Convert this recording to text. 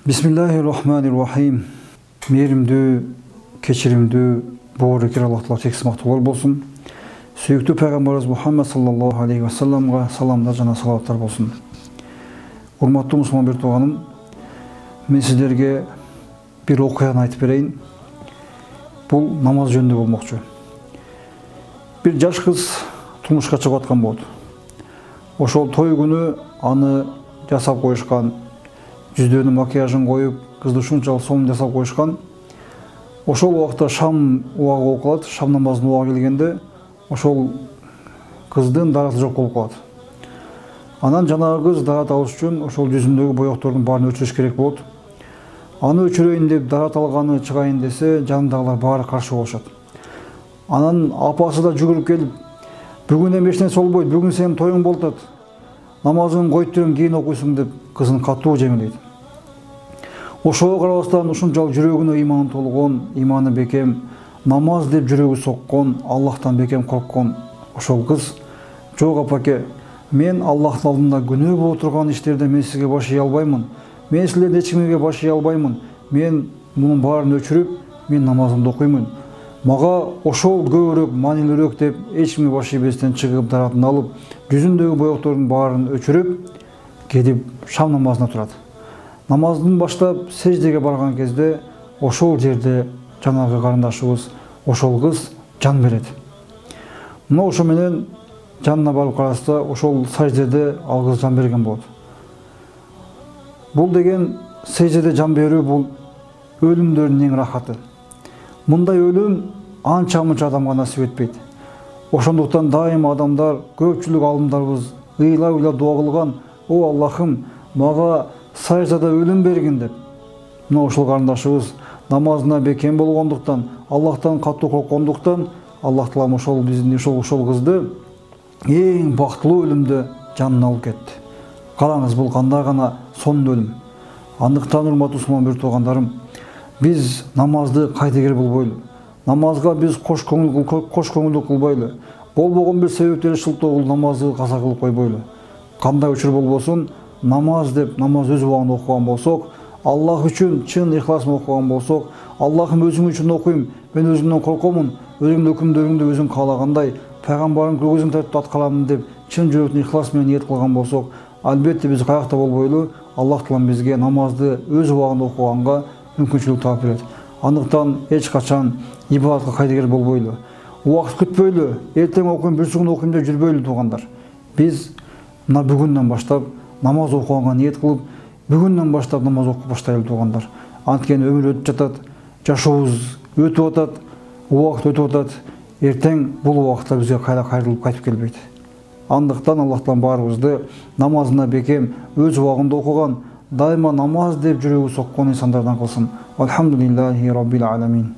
Bismillahirrahmanirrahim. Mehrimdүү, keçиримдүү, боорекер Аллах Таала тек сымактуулар болсун. Сүйүктүү пайгамбарыбыз Мухаммад саллаллаху алейхи ва салламга саламдар жана салаваттар болсун. Урматтуу мусулман бир тууганым, мен сиздерге бир окуяны айтып берейин. Бул намаз жөнүндө болмокчу. Бир жаш кыз турмушка чыгып аткан болот. Ошол той күнү аны жасап коюшкан, жүздөнүн макияжын коюп, кызды ушунчалык сонун жасап коюшкан. Ошол убакта шам убагы болуп калат, шам намазынын убагы келгенде ошол кыздын дараты жок болуп калат. Анан жанагы кыз дарат алыш үчүн ошол жүзүндөгү боектордун баарын өчүрүш керек болот. Аны өчүрөйүн деп дарат алганы чыгайын десе, жанындагылар баары каршы болушат. Анан апасы да жүгүрүп келип, бүгүн эми эч нерсе болбойт, бүгүн сенин тоюң болуп атат. Намазын коюп туруп кийин окуйсуң деп кызын катуу жемелейт. Ошого карабастан ушунчалык жүрөгүнө ыйманы толгон, ыйманы бекем, намаз деп жүрөгү соккон, Аллахтан бекем корккон ошол кыз: "Жок апаке, мен Аллахтын алдында күнөө болуп турган иштерде мен сизге баш ие албаймын. Мен силердин эч кимге баш ие албаймын. Мен мунун баарын өчүрүп, мен намазымды окуймун. Мага ошол көбүрөөк, маанилүүрөөк" деп эч кимге баш ийбестен чыгып, даратын алып, жүзүндөгү боектордун баарын өчүрүп, келип шам намазына турат. Намаздын баштап сеждеге барган кезде ошол жерде жанагы карындашыбыз, ошол кыз жан берет. Мына ошо менен жанына барып караса, ошол саждеде ал кыз жан берген болот. Бул деген сеждеде жан берүү бул өлүмдөрдүн эң рахаты. Мындай өлүм анча-мынча адамга насип этпейт. Ошондуктан дайыма адамдар, көпчүлүк алымдарыбыз ыйлап дуа кылган: "О Аллахым, мага саждада өлүм бергин" деп. Мына ошол карындашыбыз намазына бекем болгондуктан, Аллахтан катуу корккондуктан, Аллах Таалам ошол кызды эң бактылуу өлүмдө жанына алып кетти. Караңыз, бул кандай гана сонун өлүм. Андыктан урматтуу мусулман бир туугандарым, биз намазды кайдыгер болбойлу. Намазга биз кош көңүлдүк кылбайлы. Болбогон бир себептери шылтоо намазды каза кылып койбойлу. Кандай учур болбосун, намаз деп намаз өз убагында окуган болсок, Аллах үчүн чын ихлас менен окуган болсок, Аллахым өзүң үчүн окуйм, мен өзүмдөн коркомун, өзүмдүн өкүмдөрүңдү өзүң каалагандай, пайгамбарың көзүң тартып аткаламын деп чын жүрөктөн ихлас менен ниет кылган болсок, албетте биз каякта болбойлу, Аллах Таалам бизге намазды өз убагында окуганга мүмкүнчүлүк таап берет. Андыктан эч качан ибадатка кайдыгер болбойлу. Убакыт күтпөйлү, эртең окуйм, бүрсүгүн окуйм деп жүрбөйлү туугандар. Биз мына бүгүндөн баштап намаз окуганга ниет кылып, бүгүндөн баштап намаз окуп баштайлы туугандар. Анткени өмүр өтүп жатат, жашообуз өтүп атат, убакыт өтүп атат. Эртең бул убакытта бизге кайра кайрылып кайтып келбейт. Андыктан Аллах Таалам баарыбызды намазына бекем, өз убагында окуган, дайыма намаз деп жүрөгү соккон инсандардан кылсын. Алхамдулиллахи раббил аламин.